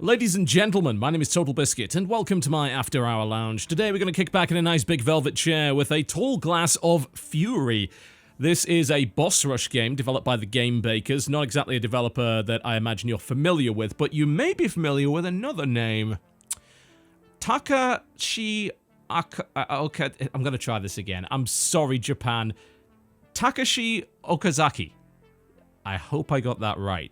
Ladies and gentlemen, my name is TotalBiscuit, and welcome to my After Hour Lounge. Today we're going to kick back in a nice big velvet chair with a tall glass of Furi. This is a boss rush game developed by the Game Bakers, not exactly a developer that I imagine you're familiar with, but you may be familiar with another name. Takashi... Okay, I'm going to try this again. I'm sorry, Japan. Takashi Okazaki. I hope I got that right.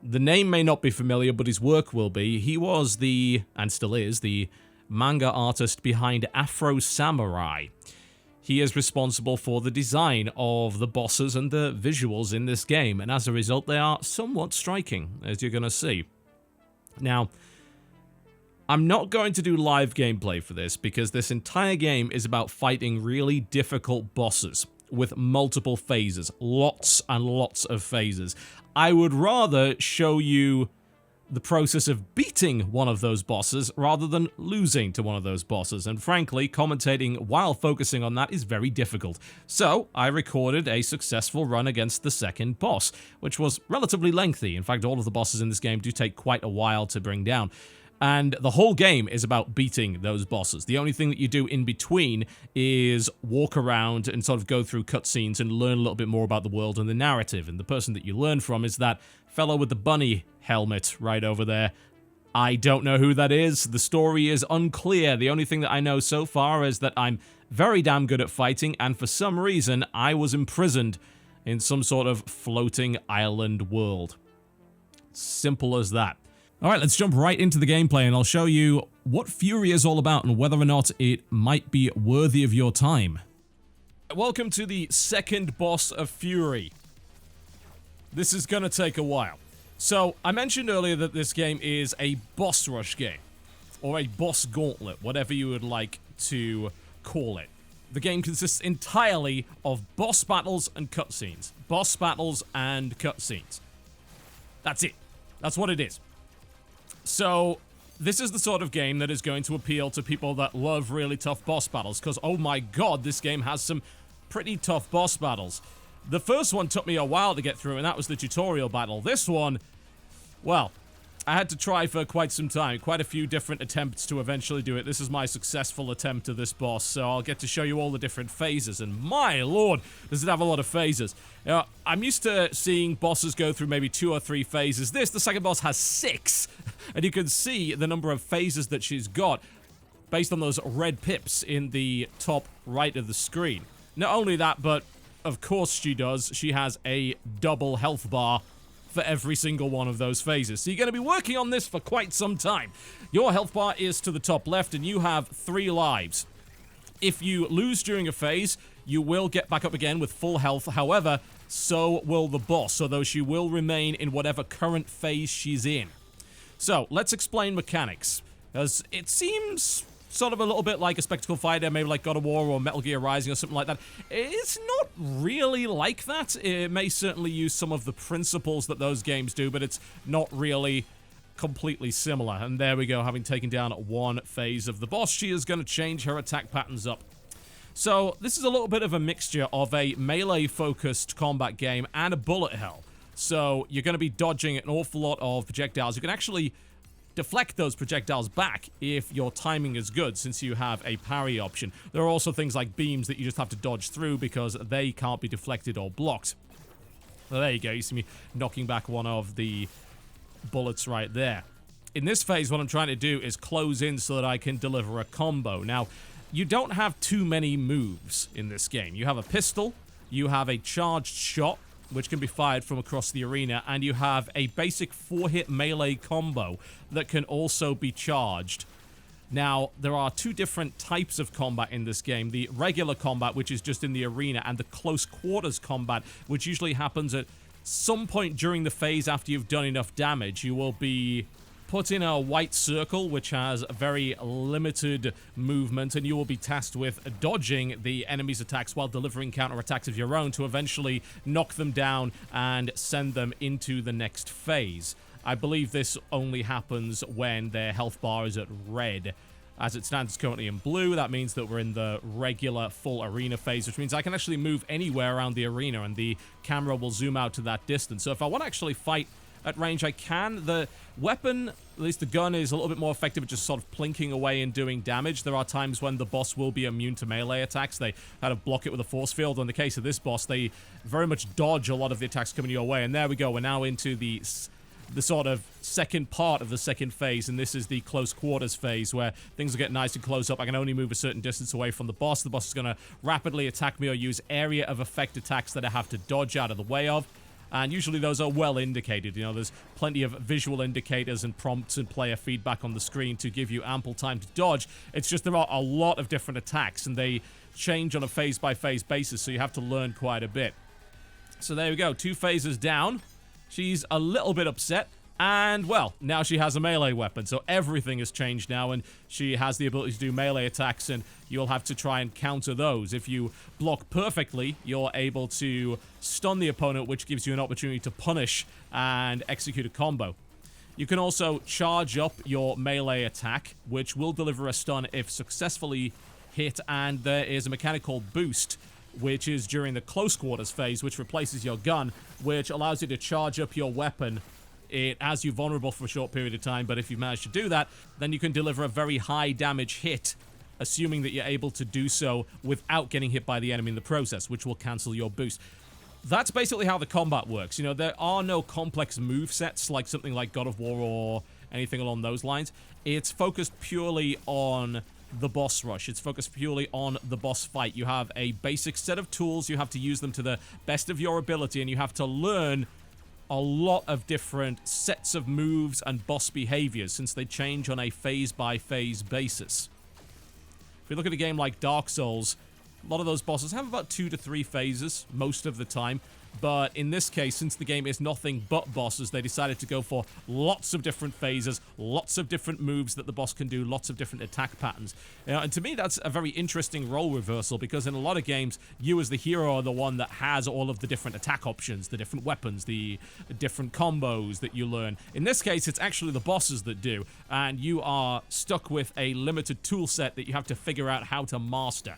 The name may not be familiar, but his work will be. He was the, and still is, the manga artist behind Afro Samurai. He is responsible for the design of the bosses and the visuals in this game, and as a result, they are somewhat striking, as you're going to see. Now, I'm not going to do live gameplay for this, because this entire game is about fighting really difficult bosses with multiple phases, lots and lots of phases. I would rather show you the process of beating one of those bosses rather than losing to one of those bosses, and frankly, commentating while focusing on that is very difficult. So, I recorded a successful run against the second boss, which was relatively lengthy. In fact, all of the bosses in this game do take quite a while to bring down. And the whole game is about beating those bosses. The only thing that you do in between is walk around and sort of go through cutscenes and learn a little bit more about the world and the narrative. And the person that you learn from is that fellow with the bunny helmet right over there. I don't know who that is. The story is unclear. The only thing that I know so far is that I'm very damn good at fighting, and for some reason, I was imprisoned in some sort of floating island world. Simple as that. Alright, let's jump right into the gameplay, and I'll show you what Furi is all about and whether or not it might be worthy of your time. Welcome to the second boss of Furi. This is gonna take a while. So, I mentioned earlier that this game is a boss rush game, or a boss gauntlet, whatever you would like to call it. The game consists entirely of boss battles and cutscenes. Boss battles and cutscenes. That's it. That's what it is. So, this is the sort of game that is going to appeal to people that love really tough boss battles, because, oh my god, this game has some pretty tough boss battles. The first one took me a while to get through, and that was the tutorial battle. This one, well, I had to try for quite some time, quite a few different attempts to eventually do it. This is my successful attempt to this boss, so I'll get to show you all the different phases, and my lord, does it have a lot of phases. I'm used to seeing bosses go through maybe 2 or 3 phases. The second boss has 6, and you can see the number of phases that she's got based on those red pips in the top right of the screen. Not only that, but of course she does, she has a double health bar for every single one of those phases. So you're going to be working on this for quite some time. Your health bar is to the top left, and you have 3 lives. If you lose during a phase, you will get back up again with full health. However, so will the boss, although she will remain in whatever current phase she's in. So, let's explain mechanics, as it seems sort of a little bit like a spectacle fighter, maybe like God of War or Metal Gear Rising or something like that. It's not really like that. It may certainly use some of the principles that those games do, but it's not really completely similar. And there we go, having taken down 1 phase of the boss, she is going to change her attack patterns up. So, this is a little bit of a mixture of a melee-focused combat game and a bullet hell. So, you're going to be dodging an awful lot of projectiles. You can actually deflect those projectiles back if your timing is good, since you have a parry option. There are also things like beams that you just have to dodge through because they can't be deflected or blocked. Well, there you go, you see me knocking back one of the bullets right there. In this phase, what I'm trying to do is close in so that I can deliver a combo. Now, you don't have too many moves in this game. You have a pistol, you have a charged shot, which can be fired from across the arena, and you have a basic 4-hit melee combo that can also be charged. Now, there are 2 different types of combat in this game. The regular combat, which is just in the arena, and the close quarters combat, which usually happens at some point during the phase after you've done enough damage. You will be put in a white circle, which has a very limited movement, and you will be tasked with dodging the enemy's attacks while delivering counterattacks of your own to eventually knock them down and send them into the next phase. I believe this only happens when their health bar is at red. As it stands, it's currently in blue. That means that we're in the regular full arena phase, which means I can actually move anywhere around the arena, and the camera will zoom out to that distance. So if I want to actually fight at range, I can. The weapon, at least the gun, is a little bit more effective at just sort of plinking away and doing damage. There are times when the boss will be immune to melee attacks. They kind of block it with a force field. In the case of this boss, they very much dodge a lot of the attacks coming your way. And there we go. We're now into the sort of second part of the second phase, and this is the close quarters phase where things will get nice and close up. I can only move a certain distance away from the boss. The boss is going to rapidly attack me or use area of effect attacks that I have to dodge out of the way of. And usually those are well indicated. You know, there's plenty of visual indicators and prompts and player feedback on the screen to give you ample time to dodge. It's just there are a lot of different attacks, and they change on a phase-by-phase basis, so you have to learn quite a bit. So there we go, 2 phases down. She's a little bit upset. And, well, now she has a melee weapon, so everything has changed now, and she has the ability to do melee attacks, and you'll have to try and counter those. If you block perfectly, you're able to stun the opponent, which gives you an opportunity to punish and execute a combo. You can also charge up your melee attack, which will deliver a stun if successfully hit, and there is a mechanic called Boost, which is during the close quarters phase, which replaces your gun, which allows you to charge up your weapon. It has you vulnerable for a short period of time, but if you manage to do that, then you can deliver a very high damage hit, assuming that you're able to do so without getting hit by the enemy in the process, which will cancel your boost. That's basically how the combat works. You know, there are no complex movesets like something like God of War or anything along those lines. It's focused purely on the boss rush. It's focused purely on the boss fight. You have a basic set of tools. You have to use them to the best of your ability, and you have to learn a lot of different sets of moves and boss behaviors, since they change on a phase-by-phase basis. If we look at a game like Dark Souls, a lot of those bosses have about 2 to 3 phases most of the time, but in this case, since the game is nothing but bosses, they decided to go for lots of different phases, lots of different moves that the boss can do, lots of different attack patterns. You know, and to me, that's a very interesting role reversal, because in a lot of games, you as the hero are the one that has all of the different attack options, the different weapons, the different combos that you learn. In this case, it's actually the bosses that do, and you are stuck with a limited tool set that you have to figure out how to master.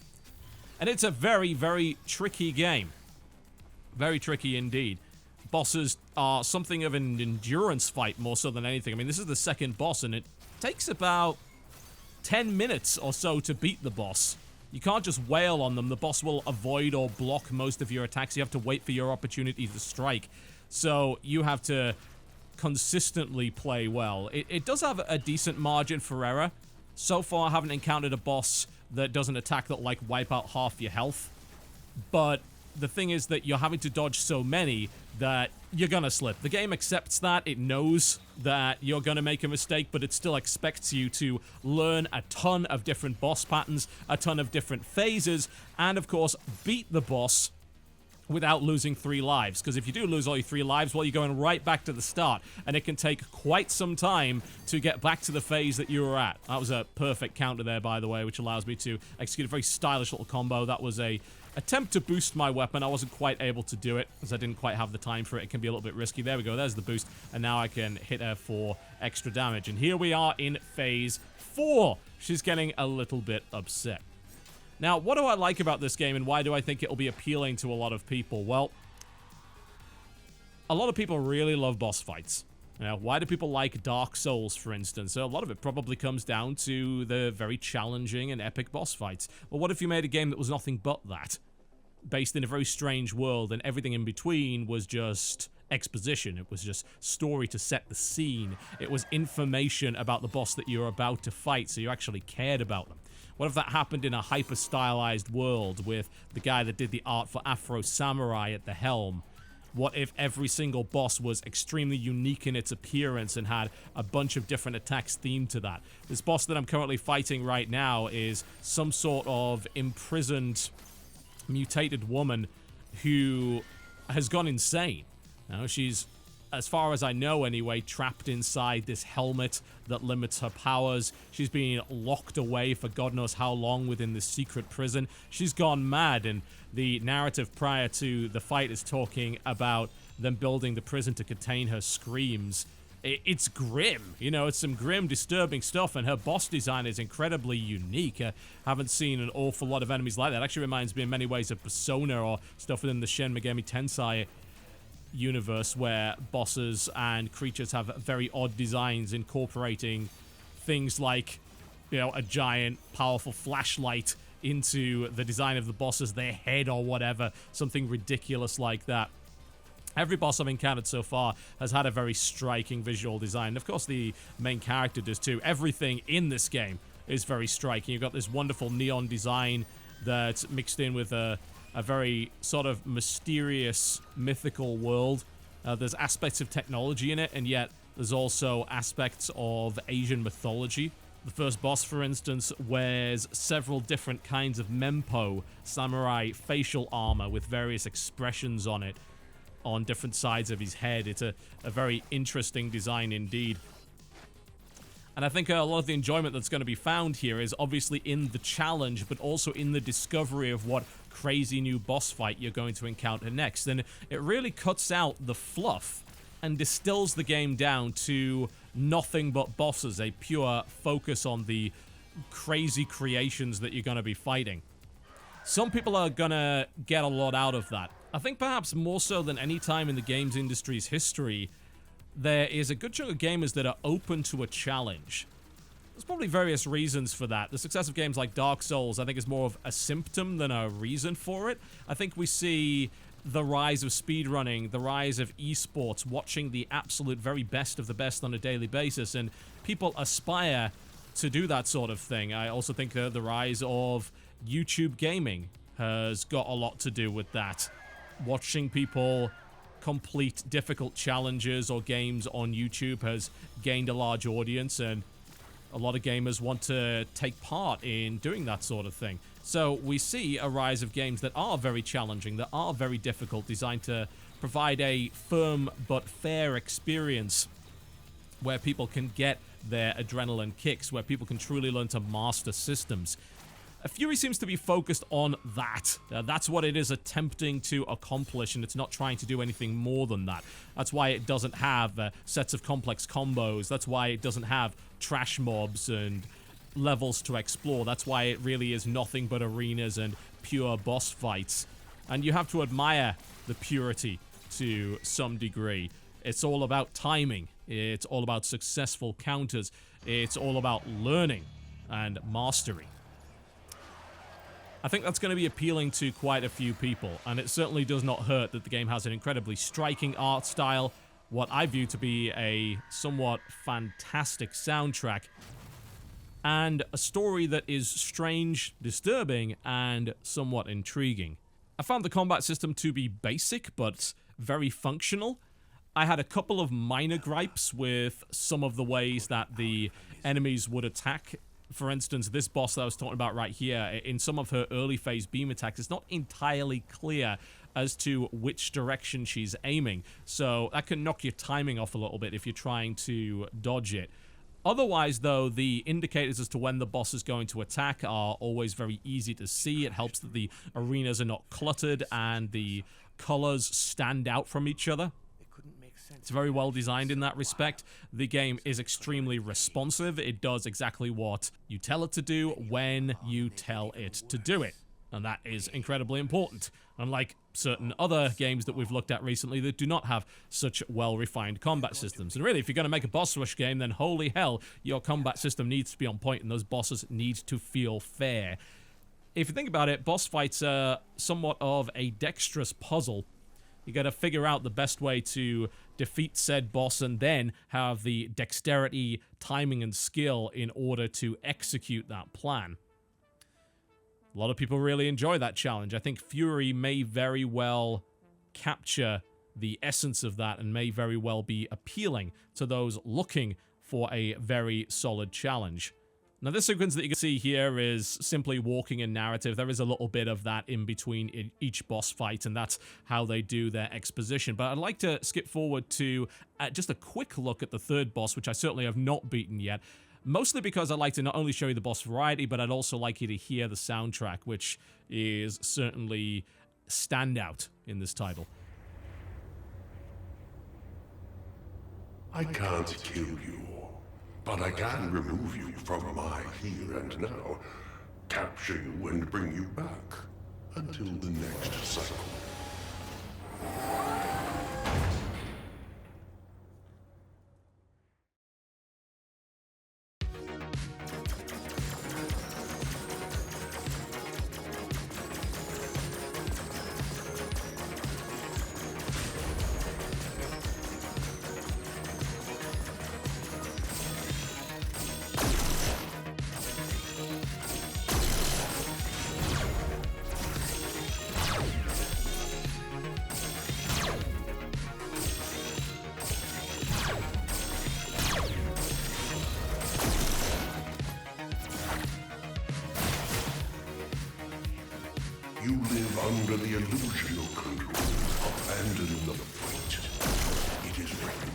And it's a very, very tricky game. Very tricky indeed. Bosses are something of an endurance fight more so than anything. I mean, this is the second boss, and it takes about 10 minutes or so to beat the boss. You can't just wail on them. The boss will avoid or block most of your attacks. You have to wait for your opportunity to strike. So you have to consistently play well. It does have a decent margin for error. So far, I haven't encountered a boss that does an attack that, like, wipe out half your health. But the thing is that you're having to dodge so many that you're gonna slip. The game accepts that. It knows that you're gonna make a mistake, but it still expects you to learn a ton of different boss patterns, a ton of different phases, and, of course, beat the boss without losing 3 lives. Because if you do lose all your 3 lives, well, you're going right back to the start, and it can take quite some time to get back to the phase that you were at. That was a perfect counter there, by the way, which allows me to execute a very stylish little combo. That was a attempt to boost my weapon. I wasn't quite able to do it, because I didn't quite have the time for it. It can be a little bit risky. There we go, there's the boost, and now I can hit her for extra damage. And here we are in phase 4. She's getting a little bit upset. Now, what do I like about this game, and why do I think it'll be appealing to a lot of people? Well, a lot of people really love boss fights. Now, why do people like Dark Souls, for instance? So a lot of it probably comes down to the very challenging and epic boss fights. Well, what if you made a game that was nothing but that? Based in a very strange world, and everything in between was just exposition. It was just story to set the scene. It was information about the boss that you're about to fight, so you actually cared about them. What if that happened in a hyper-stylized world with the guy that did the art for Afro Samurai at the helm? What if every single boss was extremely unique in its appearance and had a bunch of different attacks themed to that? This boss that I'm currently fighting right now is some sort of imprisoned, mutated woman who has gone insane. Now, she's, as far as I know anyway, trapped inside this helmet that limits her powers. She's been locked away for God knows how long within this secret prison. She's gone mad, and the narrative prior to the fight is talking about them building the prison to contain her screams. It's grim, you know, it's some grim, disturbing stuff, and her boss design is incredibly unique. I haven't seen an awful lot of enemies like that. It actually reminds me in many ways of Persona or stuff within the Shin Megami Tensei universe where bosses and creatures have very odd designs, incorporating things like, you know, a giant, powerful flashlight into the design of the boss's their head or whatever, something ridiculous like that. Every boss I've encountered so far has had a very striking visual design. Of course, the main character does too. Everything in this game is very striking. You've got this wonderful neon design that's mixed in with a very sort of mysterious, mythical world. There's aspects of technology in it, and yet there's also aspects of Asian mythology. The first boss, for instance, wears several different kinds of mempo, samurai facial armor with various expressions on it, on different sides of his head. It's a very interesting design indeed. And I think a lot of the enjoyment that's going to be found here is obviously in the challenge, but also in the discovery of what crazy new boss fight you're going to encounter next. And it really cuts out the fluff and distills the game down to nothing but bosses, a pure focus on the crazy creations that you're going to be fighting. Some people are going to get a lot out of that. I think perhaps more so than any time in the games industry's history, there is a good chunk of gamers that are open to a challenge. There's probably various reasons for that. The success of games like Dark Souls, I think, is more of a symptom than a reason for it. I think we see the rise of speedrunning, the rise of esports, watching the absolute very best of the best on a daily basis, and people aspire to do that sort of thing. I also think the rise of YouTube gaming has got a lot to do with that. Watching people complete difficult challenges or games on YouTube has gained a large audience, and a lot of gamers want to take part in doing that sort of thing. So we see a rise of games that are very challenging, that are very difficult, designed to provide a firm but fair experience where people can get their adrenaline kicks, where people can truly learn to master systems. Furi seems to be focused on that. That's what it is attempting to accomplish, and it's not trying to do anything more than that. That's why it doesn't have sets of complex combos. That's why it doesn't have trash mobs and levels to explore. That's why it really is nothing but arenas and pure boss fights. And you have to admire the purity to some degree. It's all about timing. It's all about successful counters. It's all about learning and mastery. I think that's going to be appealing to quite a few people, and it certainly does not hurt that the game has an incredibly striking art style, what I view to be a somewhat fantastic soundtrack, and a story that is strange, disturbing, and somewhat intriguing. I found the combat system to be basic, but very functional. I had a couple of minor gripes with some of the ways that the enemies would attack. For instance, this boss that I was talking about right here, in some of her early phase beam attacks, it's not entirely clear as to which direction she's aiming. So that can knock your timing off a little bit if you're trying to dodge it. Otherwise, though, the indicators as to when the boss is going to attack are always very easy to see. It helps that the arenas are not cluttered and the colors stand out from each other. It's very well designed in that respect. The game is extremely responsive. It does exactly what you tell it to do when you tell it to do it. And that is incredibly important. Unlike certain other games that we've looked at recently that do not have such well-refined combat systems. And really, if you're going to make a boss rush game, then holy hell, your combat system needs to be on point and those bosses need to feel fair. If you think about it, boss fights are somewhat of a dexterous puzzle. You got to figure out the best way to defeat said boss and then have the dexterity, timing, and skill in order to execute that plan. A lot of people really enjoy that challenge. I think Furi may very well capture the essence of that and may very well be appealing to those looking for a very solid challenge. Now, this sequence that you can see here is simply walking in narrative. There is a little bit of that in between each boss fight, and that's how they do their exposition. But I'd like to skip forward to just a quick look at the third boss, which I certainly have not beaten yet. Mostly because I'd like to not only show you the boss variety, but I'd also like you to hear the soundtrack, which is certainly standout in this title. I can't kill you. But I can remove you from my here and now, capture you and bring you back, until the next cycle. under the illusion of control, abandon the fight. It is written.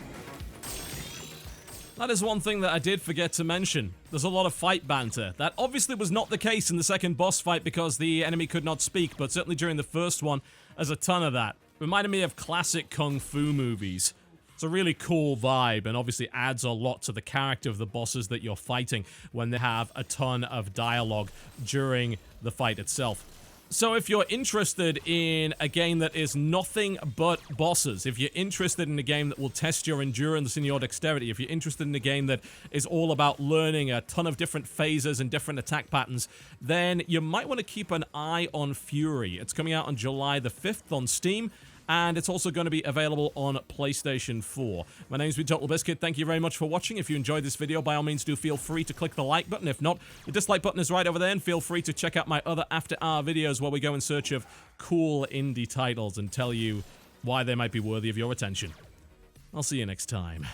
That is one thing that I did forget to mention. There's a lot of fight banter. That obviously was not the case in the second boss fight because the enemy could not speak, but certainly during the first one, there's a ton of that. Reminded me of classic kung fu movies. It's a really cool vibe and obviously adds a lot to the character of the bosses that you're fighting when they have a ton of dialogue during the fight itself. So if you're interested in a game that is nothing but bosses, if you're interested in a game that will test your endurance and your dexterity, if you're interested in a game that is all about learning a ton of different phases and different attack patterns, then you might want to keep an eye on Furi. It's coming out on July the 5th on Steam, and it's also going to be available on PlayStation 4. My name's been TotalBiscuit. Thank you very much for watching. If you enjoyed this video, by all means do feel free to click the like button. If not, the dislike button is right over there, and feel free to check out my other After Hour videos where we go in search of cool indie titles and tell you why they might be worthy of your attention. I'll see you next time.